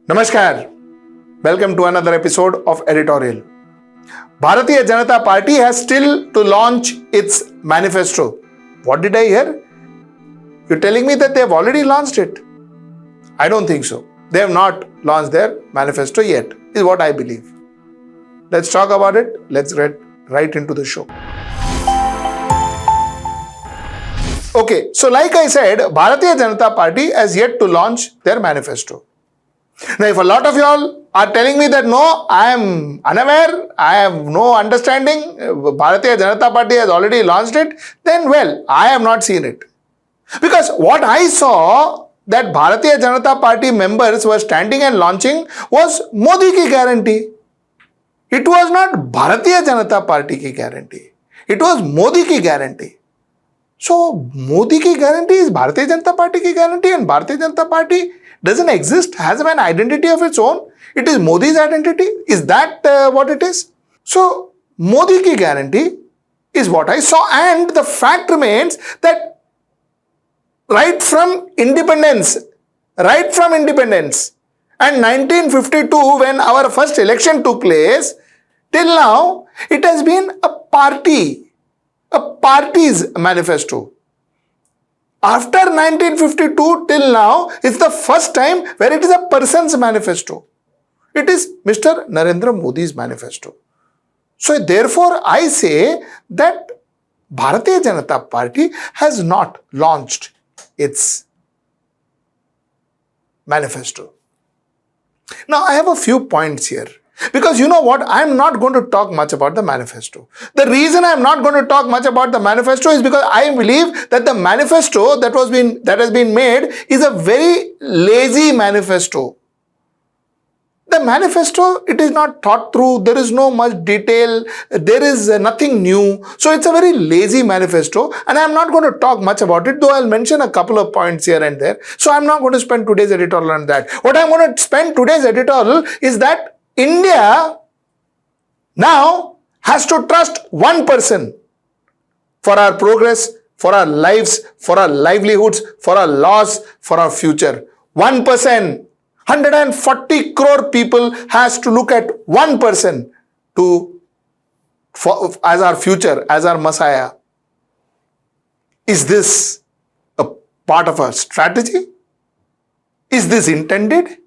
Namaskar. Welcome to another episode of Editorial. Bhartiya Janata Party has still to launch its manifesto. What did I hear? You're telling me that they have already launched it? I don't think so. They have not launched their manifesto yet, is what I believe. Let's talk about it. Let's get right into the show. Okay, so like I said, Bhartiya Janata Party has yet to launch their manifesto. Now, if a lot of y'all are telling me that no, I am unaware, I have no understanding, Bharatiya Janata Party has already launched it, then well, I have not seen it. Because what I saw that Bharatiya Janata Party members were standing and launching was Modi ki guarantee. It was not Bharatiya Janata Party ki guarantee. It was Modi ki guarantee. So, Modi ki guarantee is Bharatiya Janata Party ki guarantee, and Bharatiya Janata Party doesn't exist, has an identity of its own. It is Modi's identity. Is that what it is? So, Modi ki guarantee is what I saw, and the fact remains that right from independence and 1952 when our first election took place, till now, it has been a party's manifesto. After 1952 till now, it's the first time where it is a person's manifesto. It is Mr. Narendra Modi's manifesto. So therefore, I say that Bharatiya Janata Party has not launched its manifesto. Now, I have a few points here. Because you know what, I am not going to talk much about the manifesto. The reason I am not going to talk much about the manifesto is because I believe that the manifesto that has been made is a very lazy manifesto. The manifesto, it is not thought through, there is no much detail, there is nothing new. So it's a very lazy manifesto, and I am not going to talk much about it, though I'll mention a couple of points here and there. So I'm not going to spend today's editorial on that. What I'm going to spend today's editorial is that India now has to trust one person for our progress, for our lives, for our livelihoods, for our laws, for our future. 1%. 140 crore people has to look at one person as our future, as our messiah. Is this a part of a strategy? Is this intended?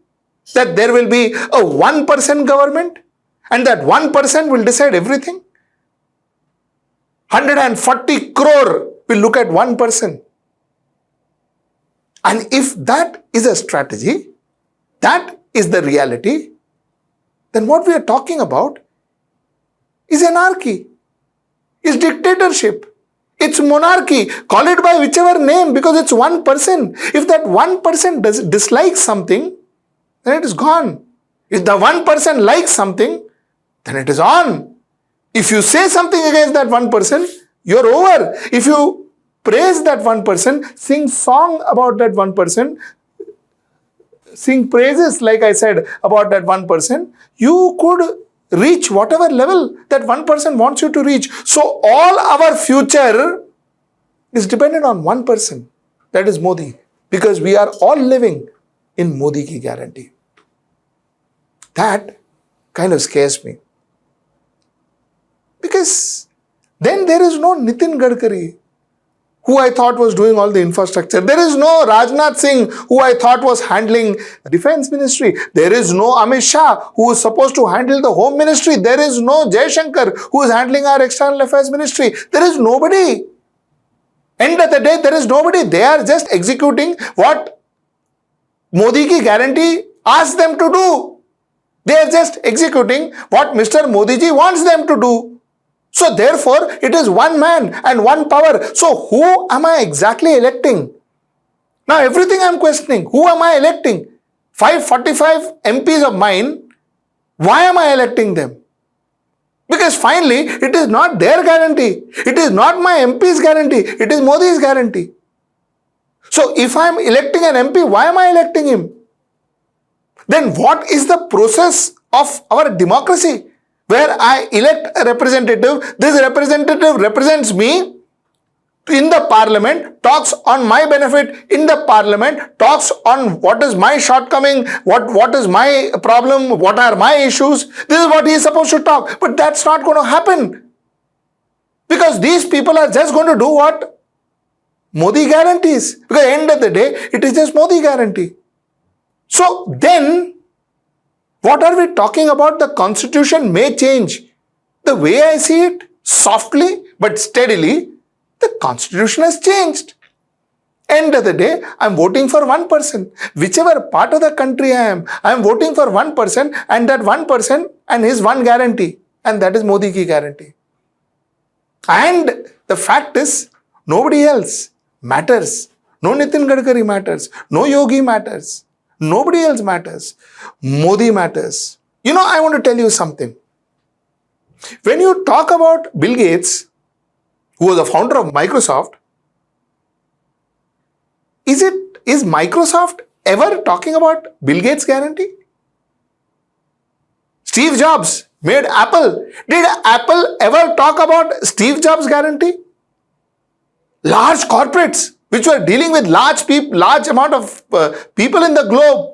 That there will be a 1% government and that 1% will decide everything? 140 crore will look at one person. And if that is a strategy, that is the reality, then what we are talking about is anarchy, is dictatorship, it's monarchy, call it by whichever name, because it's one person. If that one person dislikes something, then it is gone. If the one person likes something, then it is on. If you say something against that one person, you're over. If you praise that one person, sing song about that one person, sing praises, like I said, about that one person, you could reach whatever level that one person wants you to reach. So all our future is dependent on one person, that is Modi, because we are all living in Modi ki guarantee. That kind of scares me. Because then there is no Nitin Gadkari, who I thought was doing all the infrastructure. There is no Rajnath Singh, who I thought was handling the defense ministry. There is no Amit Shah, who is supposed to handle the home ministry. There is no Jai Shankar, who is handling our external affairs ministry. There is nobody. End of the day, there is nobody. They are just executing what Modi ki guarantee asks them to do. They are just executing what Mr. Modi ji wants them to do. So therefore, it is one man and one power. So who am I exactly electing? Now everything I am questioning. Who am I electing? 545 MPs of mine. Why am I electing them? Because finally, it is not their guarantee. It is not my MP's guarantee. It is Modi's guarantee. So if I am electing an MP, why am I electing him? Then what is the process of our democracy? Where I elect a representative, this representative represents me, in the parliament, talks on my benefit in the parliament, talks on what is my shortcoming, what is my problem, what are my issues. This is what he is supposed to talk. But that's not going to happen. Because these people are just going to do what Modi guarantees. Because at the end of the day, it is just Modi guarantee. So then, what are we talking about? The constitution may change. The way I see it, softly but steadily, the constitution has changed. End of the day, I'm voting for one person. Whichever part of the country I am voting for one person, and that one person and his one guarantee. And that is Modi ki guarantee. And the fact is, nobody else matters. No Nitin Gadkari matters. No Yogi matters. Nobody else matters. Modi matters. You know, I want to tell you something. When you talk about Bill Gates, who was the founder of Microsoft, is Microsoft ever talking about Bill Gates' guarantee? Steve Jobs made Apple. Did Apple ever talk about Steve Jobs' guarantee? Large corporates, which were dealing with large amount of people in the globe,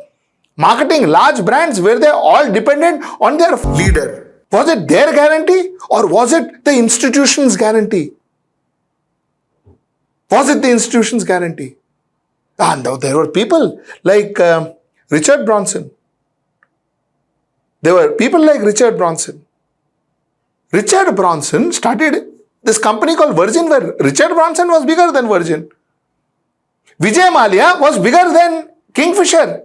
marketing large brands, were they all dependent on their leader? Was it their guarantee or was it the institution's guarantee? Was it the institution's guarantee? And there were people like Richard Branson. There were people like Richard Branson. Richard Branson started this company called Virgin, where Richard Branson was bigger than Virgin. Vijay Mallya was bigger than Kingfisher.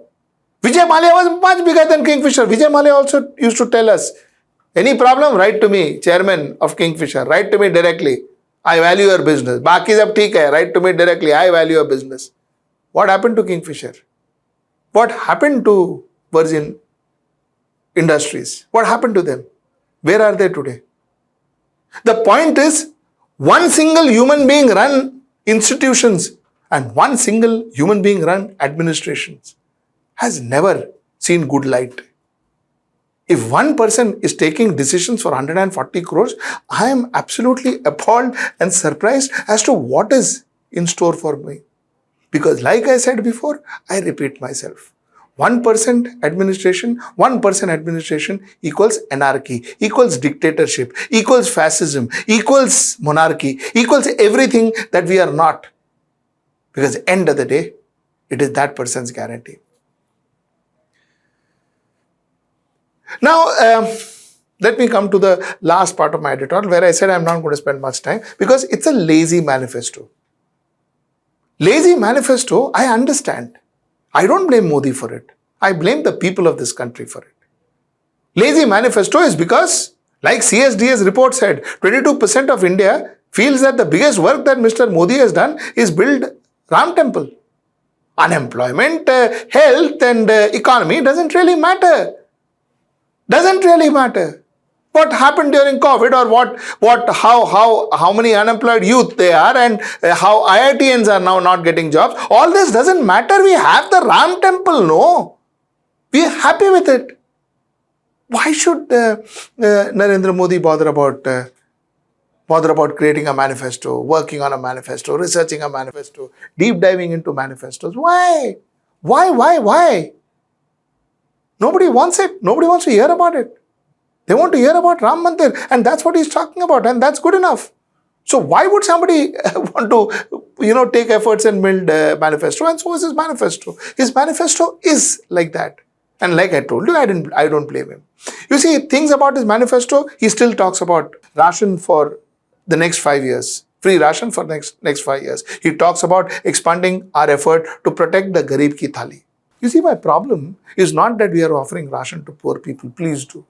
Vijay Mallya was much bigger than Kingfisher. Vijay Mallya also used to tell us, any problem, write to me, chairman of Kingfisher. Write to me directly. I value your business. Baki sab theek hai. Write to me directly. I value your business. What happened to Kingfisher? What happened to Virgin Industries? What happened to them? Where are they today? The point is, one single human being run institutions and one single human being run administrations has never seen good light. If one person is taking decisions for 140 crores, I am absolutely appalled and surprised as to what is in store for me. Because like I said before, I repeat myself. 1% administration equals anarchy, equals dictatorship, equals fascism, equals monarchy, equals everything that we are not. Because at the end of the day, it is that person's guarantee. Now, let me come to the last part of my editorial where I said I'm not going to spend much time because it's a lazy manifesto. Lazy manifesto, I understand. I don't blame Modi for it. I blame the people of this country for it. Lazy manifesto is because, like CSD's report said, 22% of India feels that the biggest work that Mr. Modi has done is build Ram Temple. Unemployment, health and economy doesn't really matter. Doesn't really matter. What happened during COVID or how many unemployed youth they are and how IITians are now not getting jobs. All this doesn't matter. We have the Ram Temple, no. We are happy with it. Why should Narendra Modi bother about creating a manifesto, working on a manifesto, researching a manifesto, deep diving into manifestos? Why? Why? Nobody wants it. Nobody wants to hear about it. They want to hear about Ram Mandir, and that's what he's talking about, and that's good enough. So why would somebody want to, take efforts and build a manifesto? And so is his manifesto. His manifesto is like that. And like I told you, I don't blame him. You see, things about his manifesto, he still talks about ration for the next 5 years. Free ration for next 5 years. He talks about expanding our effort to protect the Garib ki thali. You see, my problem is not that we are offering ration to poor people. Please do.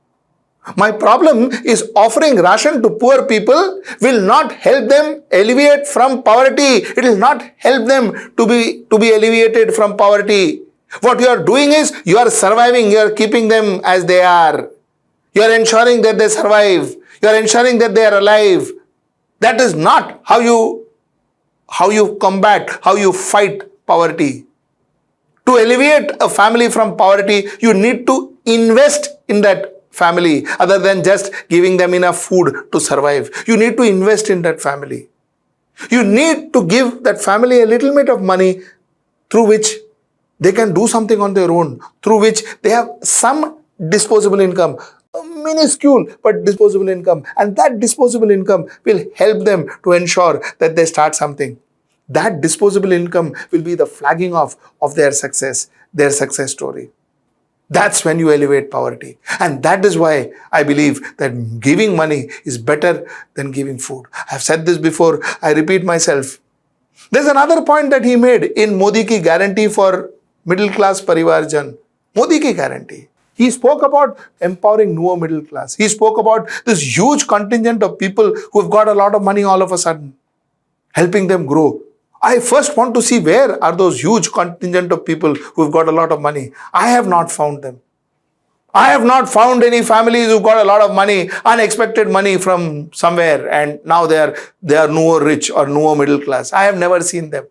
My problem is offering ration to poor people will not help them alleviate from poverty. It will not help them to be alleviated from poverty. What you are doing is you are surviving. You are keeping them as they are. You are ensuring that they survive. You are ensuring that they are alive. That is not how you combat, how you fight poverty. To alleviate a family from poverty, you need to invest in that family other than just giving them enough food to survive. You need to invest in that family. You need to give that family a little bit of money through which they can do something on their own, through which they have some disposable income, minuscule but disposable income, and that disposable income will help them to ensure that they start something. That disposable income will be the flagging off of their success story. That's when you elevate poverty. And that is why I believe that giving money is better than giving food. I've said this before, I repeat myself. There's another point that he made in Modi ki guarantee for middle class parivar jan. Modi ki guarantee. He spoke about empowering newer middle class. He spoke about this huge contingent of people who have got a lot of money all of a sudden, helping them grow. I first want to see where are those huge contingent of people who have got a lot of money. I have not found them. I have not found any families who got a lot of money, unexpected money from somewhere, and now they are newer rich or newer middle class. I have never seen them.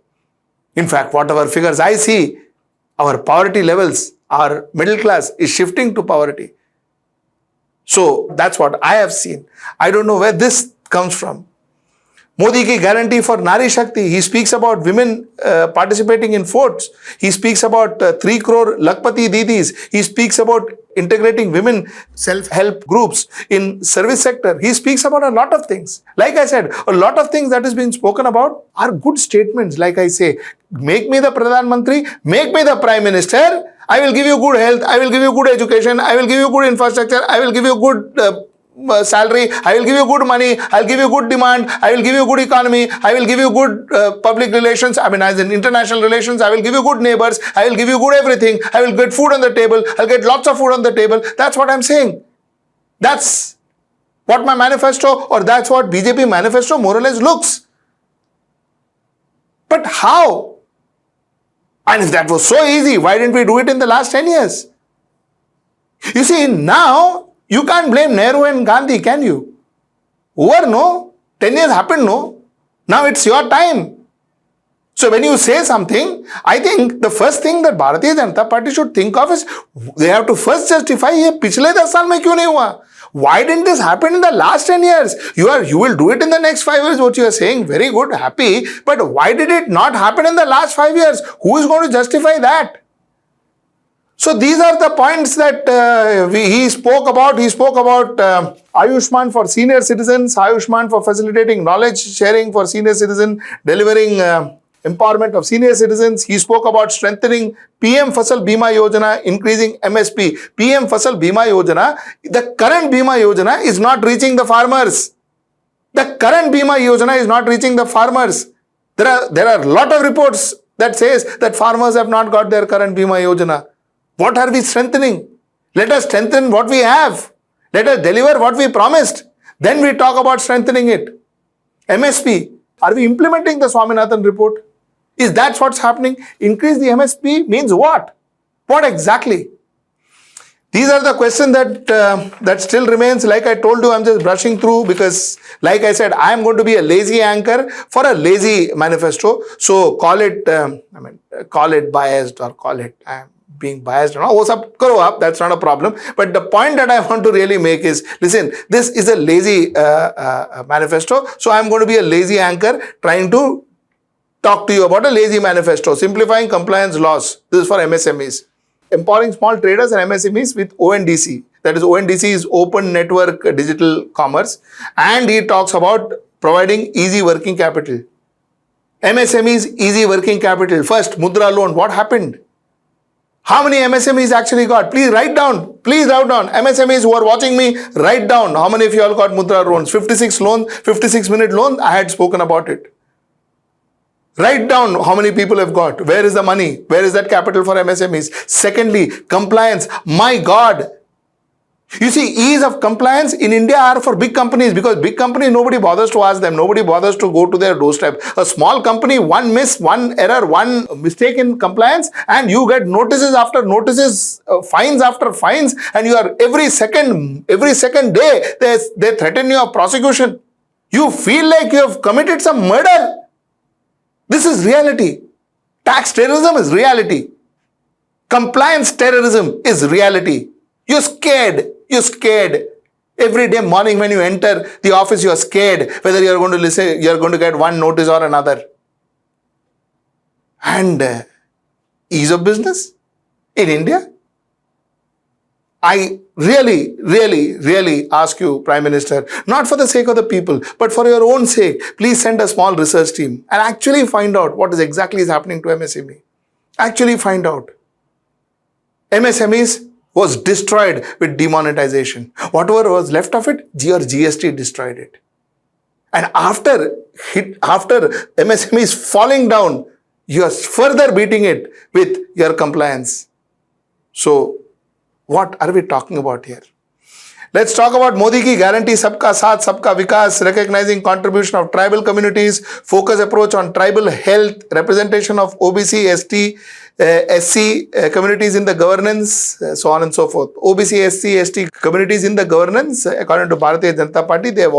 In fact, whatever figures I see, our poverty levels, our middle class is shifting to poverty. So that's what I have seen. I don't know where this comes from. Modi ki guarantee for Nari Shakti. He speaks about women participating in votes. He speaks about 3 crore Lakpati Didis. He speaks about integrating women self-help groups in service sector. He speaks about a lot of things. Like I said, a lot of things that has been spoken about are good statements. Like I say, make me the Pradhan Mantri, make me the Prime Minister. I will give you good health. I will give you good education. I will give you good infrastructure. I will give you good salary, I will give you good money, I will give you good demand, I will give you good economy, I will give you good public relations, as in international relations, I will give you good neighbors, I will give you good everything, I will get food on the table, I'll get lots of food on the table. That's what I'm saying. That's what my manifesto, or that's what BJP manifesto more or less looks. But how? And if that was so easy, why didn't we do it in the last 10 years? You see, now, you can't blame Nehru and Gandhi, can you? Over, no? 10 years happened, no? Now it's your time. So when you say something, I think the first thing that Bhartiya Janata Party should think of is, they have to first justify, ye pichle 10 saal mein kyun nahi hua? Why didn't this happen in the last 10 years? You will do it in the next 5 years, what you are saying, very good, happy. But why did it not happen in the last 5 years? Who is going to justify that? So these are the points that he spoke about. He spoke about Ayushman for senior citizens, Ayushman for facilitating knowledge sharing for senior citizens, delivering empowerment of senior citizens. He spoke about strengthening PM Fasal Bima Yojana, increasing MSP. PM Fasal Bima Yojana, the current Bima Yojana is not reaching the farmers. The current Bima Yojana is not reaching the farmers. There are a lot of reports that says that farmers have not got their current Bima Yojana. What are we strengthening? Let us strengthen what we have. Let us deliver what we promised. Then we talk about strengthening it. MSP. Are we implementing the Swaminathan report? Is that what's happening? Increase the MSP means what? What exactly? These are the questions that still remains. Like I told you, I'm just brushing through because, like I said, I am going to be a lazy anchor for a lazy manifesto. So call it, call it biased or call it being biased. That's not a problem. But the point that I want to really make is, listen, this is a lazy manifesto. So I'm going to be a lazy anchor trying to talk to you about a lazy manifesto. Simplifying compliance laws. This is for MSMEs. Empowering small traders and MSMEs with ONDC. That is, ONDC is Open Network Digital Commerce. And he talks about providing easy working capital. MSMEs, easy working capital. First, Mudra loan. What happened? How many MSMEs actually got? Please write down. Please write down. MSMEs who are watching me, write down. How many of you all got Mudra loans? 56 loans, 56-minute loans. I had spoken about it. Write down how many people have got. Where is the money? Where is that capital for MSMEs? Secondly, compliance. My God. You see, ease of compliance in India are for big companies, because big companies, nobody bothers to ask them. Nobody bothers to go to their doorstep. A small company, one miss, one error, one mistake in compliance, and you get notices after notices, fines after fines, and you are every second day, they threaten you of prosecution. You feel like you have committed some murder. This is reality. Tax terrorism is reality. Compliance terrorism is reality. You're scared. You're scared. Every day morning when you enter the office, you are scared whether you are going to listen, you are going to get one notice or another. And ease of business in India. I really ask you, Prime Minister, not for the sake of the people, but for your own sake, please send a small research team and actually find out what exactly is happening to MSME. Actually find out. MSMEs was destroyed with demonetization. Whatever was left of it, your GST destroyed it. And after MSMEs falling down, you are further beating it with your compliance. So, what are we talking about here? Let's talk about Modi ki guarantee Sabka Saath, Sabka Vikas, recognizing contribution of tribal communities, focus approach on tribal health, representation of OBC, ST, SC communities in the governance, so on and so forth. OBC, SC, ST communities in the governance, according to Bhartiya Janata Party, they are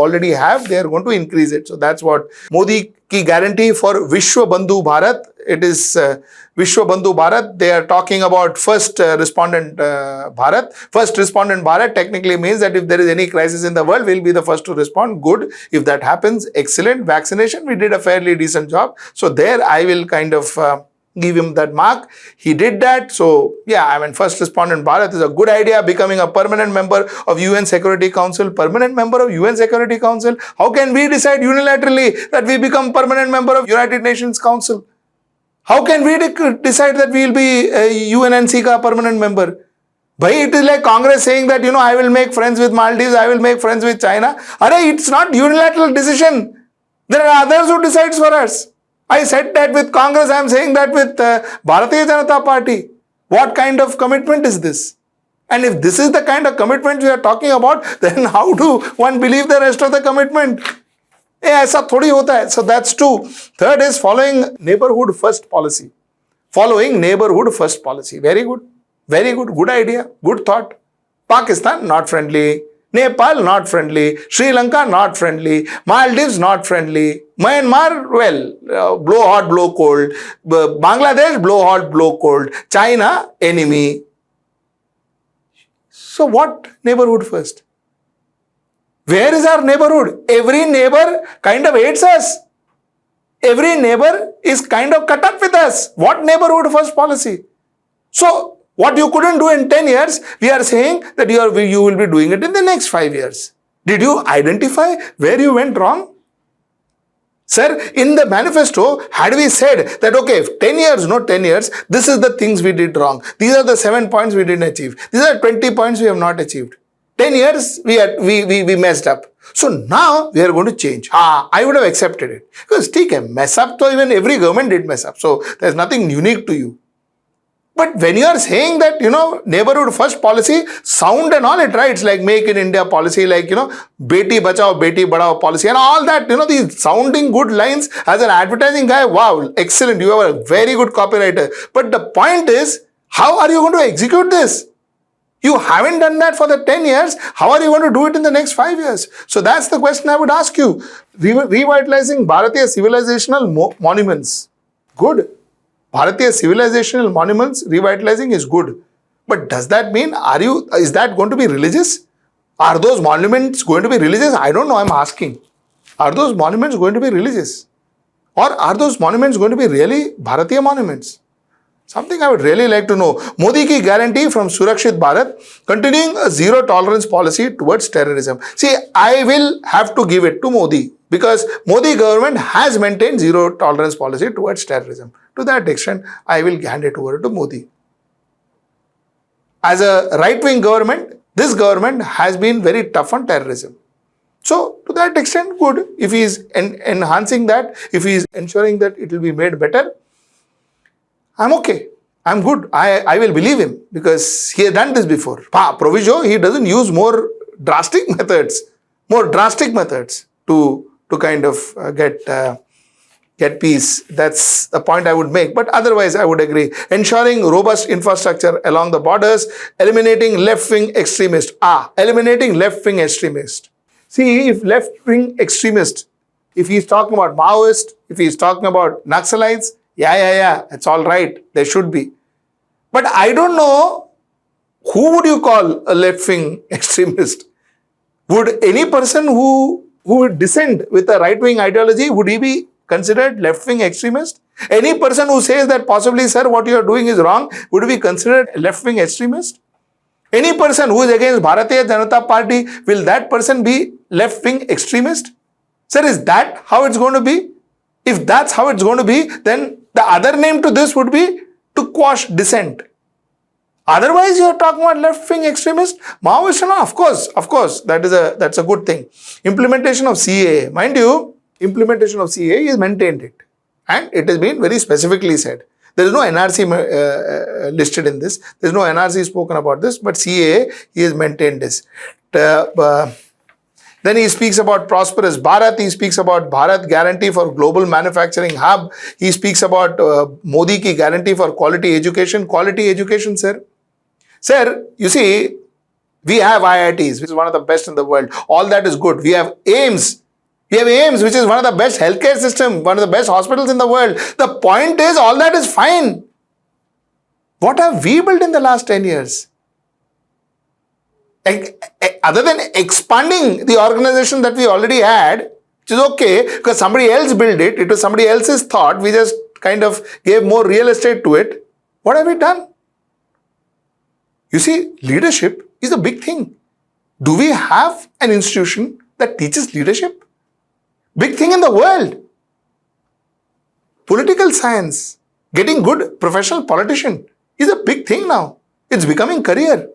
going to increase it. So that's what Modi ki guarantee for Vishwa Bandhu Bharat. It is Vishwa Bandhu Bharat. They are talking about first respondent Bharat. First respondent Bharat technically means that if there is any crisis in the world, we'll be the first to respond. Good. If that happens, excellent. Vaccination, we did a fairly decent job. So there I will kind of give him that mark. He did that. So yeah, I mean, first respondent Bharat is a good idea. Becoming a permanent member of UN Security Council. Permanent member of UN Security Council. How can we decide unilaterally that we become permanent member of United Nations Council? How can we decide that we will be UNNC ka permanent member? But it is like Congress saying that, I will make friends with Maldives, I will make friends with China. It's not unilateral decision. There are others who decides for us. I said that with Congress, I am saying that with Bhartiya Janata Party. What kind of commitment is this? And if this is the kind of commitment we are talking about, then how do one believe the rest of the commitment? ऐसा थोड़ी होता है. So that's two. Third is following neighborhood first policy. Following neighborhood first policy. Very good. Very good. Good idea. Good thought. Pakistan, not friendly. Nepal, not friendly. Sri Lanka, not friendly. Maldives, not friendly. Myanmar, well, blow hot, blow cold. Bangladesh, blow hot, blow cold. China, enemy. So what neighborhood first? Where is our neighborhood? Every neighbor kind of hates us. Every neighbor is kind of cut up with us. What neighborhood first policy? So, what you couldn't do in 10 years, we are saying that you will be doing it in the next 5 years. Did you identify where you went wrong? Sir, in the manifesto, had we said that, okay, 10 years, not 10 years, this is the things we did wrong. These are the 7 points we didn't achieve. These are 20 points we have not achieved. 10 years, we messed up. So now we are going to change. I would have accepted it. Because mess up, so even every government did mess up. So there's nothing unique to you. But when you are saying that, neighborhood first policy, sound and all it, right? It's like make in India policy, like, Beti Bachao, Beti Badhao policy and all that, these sounding good lines as an advertising guy. Wow, excellent. You are a very good copywriter. But the point is, how are you going to execute this? You haven't done that for the 10 years. How are you going to do it in the next 5 years? So that's the question I would ask you. Revitalizing Bharatiya civilizational monuments. Good. Bharatiya civilizational monuments revitalizing is good. But does that mean, is that going to be religious? Are those monuments going to be religious? I don't know, I'm asking. Are those monuments going to be religious? Or are those monuments going to be really Bharatiya monuments? Something I would really like to know. Modi ki guarantee from Surakshit Bharat, continuing a zero tolerance policy towards terrorism. See, I will have to give it to Modi because Modi government has maintained zero tolerance policy towards terrorism. To that extent, I will hand it over to Modi. As a right-wing government, this government has been very tough on terrorism. So, to that extent, good. If he is enhancing that, if he is ensuring that it will be made better, I'm okay. I'm good. I will believe him because he has done this before. Proviso, he doesn't use more drastic methods to kind of get peace. That's the point I would make. But otherwise, I would agree. Ensuring robust infrastructure along the borders, eliminating left-wing extremists. Eliminating left-wing extremists. See, if left-wing extremists, if he's talking about Maoist, if he's talking about Naxalites, yeah, it's all right. There should be. But I don't know, who would you call a left-wing extremist? Would any person who would dissent with a right-wing ideology, would he be considered left-wing extremist? Any person who says that possibly, sir, what you are doing is wrong, would be considered left-wing extremist? Any person who is against Bhartiya Janata Party, will that person be left-wing extremist? Sir, is that how it's going to be? If that's how it's going to be, then the other name to this would be to quash dissent. Otherwise, you are talking about left-wing extremist. Maoist, of course, that's a good thing. Implementation of CAA, mind you, implementation of CAA is maintained it, and it has been very specifically said. There is no NRC listed in this. There is no NRC spoken about this, but CAA, he has maintained this. Then he speaks about prosperous Bharat. He speaks about Bharat guarantee for global manufacturing hub. He speaks about Modi ki guarantee for quality education. Quality education, sir. Sir, you see, we have IITs, which is one of the best in the world. All that is good. We have AIIMS. We have AIIMS, which is one of the best healthcare system, one of the best hospitals in the world. The point is, all that is fine. What have we built in the last 10 years? Other than expanding the organization that we already had, which is okay, because somebody else built it, it was somebody else's thought, we just kind of gave more real estate to it. What have we done? You see, leadership is a big thing. Do we have an institution that teaches leadership? Big thing in the world. Political science, getting good professional politician is a big thing now. It's becoming career.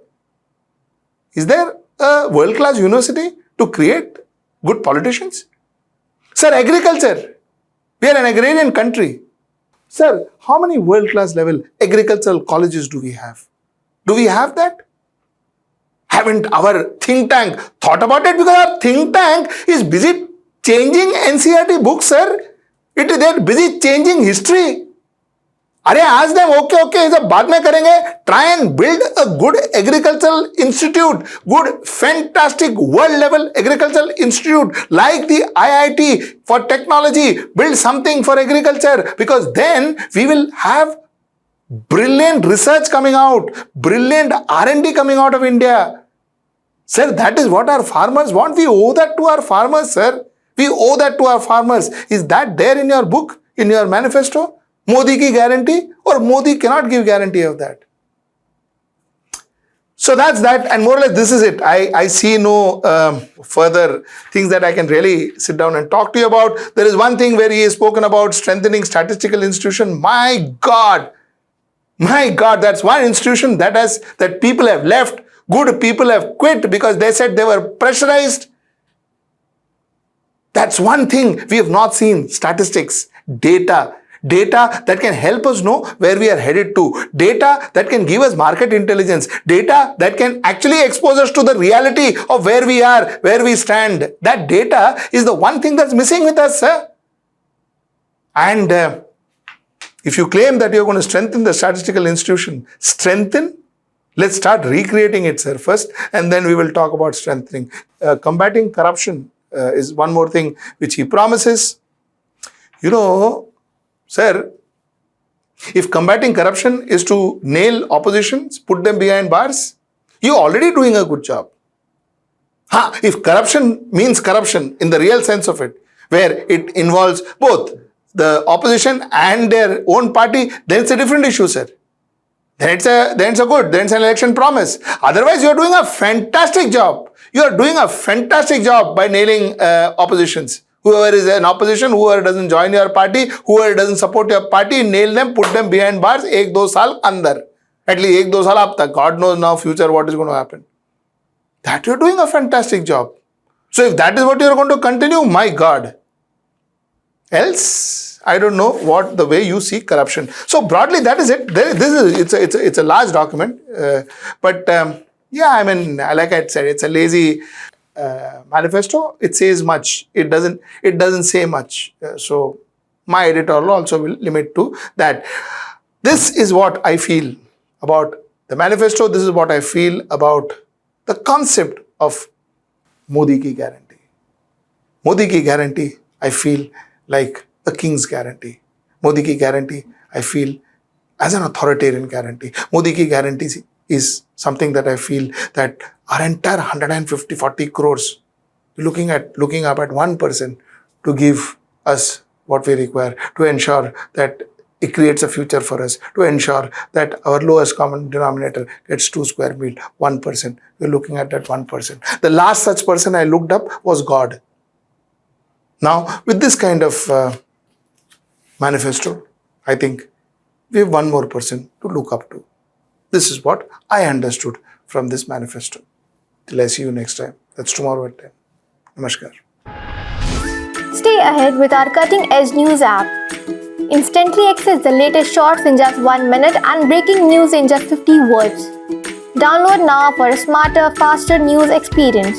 Is there a world-class university to create good politicians? Sir, agriculture. We are an agrarian country. Sir, how many world-class level agricultural colleges do we have? Do we have that? Haven't our think tank thought about it? Because our think tank is busy changing NCERT books, sir. They're busy changing history. अरे ask them, okay, सब बाद में करेंगे. Try and build a good agricultural institute, good, fantastic world-level agricultural institute like the IIT for technology. Build something for agriculture, because then we will have brilliant research coming out, brilliant R&D coming out of India. Sir, that is what our farmers want. We owe that to our farmers, sir. We owe that to our farmers. Is that there in your book, in your manifesto? Modi ki guarantee? Or Modi cannot give guarantee of that? So that's that, and more or less this is it. I see no further things that I can really sit down and talk to you about. There is one thing where he has spoken about strengthening statistical institution. My God, that's one institution that people have left. Good people have quit because they said they were pressurized. That's one thing we have not seen. Statistics, data that can help us know where we are headed to, data that can give us market intelligence, data that can actually expose us to the reality of where we are, where we stand. That data is the one thing that's missing with us, sir. And if you claim that you're going to strengthen the statistical institution, let's start recreating it, sir, first, and then we will talk about strengthening. Combating corruption is one more thing which he promises. You know, sir, if combating corruption is to nail oppositions, put them behind bars, you're already doing a good job. If corruption means corruption in the real sense of it, where it involves both the opposition and their own party, then it's a different issue, sir. Then it's an election promise. Otherwise, you're doing a fantastic job. You're doing a fantastic job by nailing oppositions. Whoever is an opposition, whoever doesn't join your party, whoever doesn't support your party, nail them, put them behind bars, 1-2 saal andar. At least 1-2 saal ab tak. God knows now future what is going to happen. That you're doing a fantastic job. So if that is what you're going to continue, my God. Else, I don't know what the way you see corruption. So broadly, that is it. It's a large document. Yeah, I mean, like I said, it's a lazy manifesto. It says much. It doesn't say much. So my editorial also will limit to that. This is what I feel about the manifesto. This is what I feel about the concept of Modi ki guarantee. Modi ki guarantee, I feel like a king's guarantee. Modi ki guarantee, I feel as an authoritarian guarantee. Modi ki guarantee is something that I feel that our entire 150-40 crores looking up at one person to give us what we require, to ensure that it creates a future for us, to ensure that our lowest common denominator gets 2 square meal, 1%. We're looking at that 1%. The last such person I looked up was God. Now, with this kind of manifesto, I think we have one more person to look up to. This is what I understood from this manifesto. Till I see you next time. That's tomorrow at 10. Namaskar. Stay ahead with our cutting-edge news app. Instantly access the latest shorts in just 1 minute and breaking news in just 50 words. Download now for a smarter, faster news experience.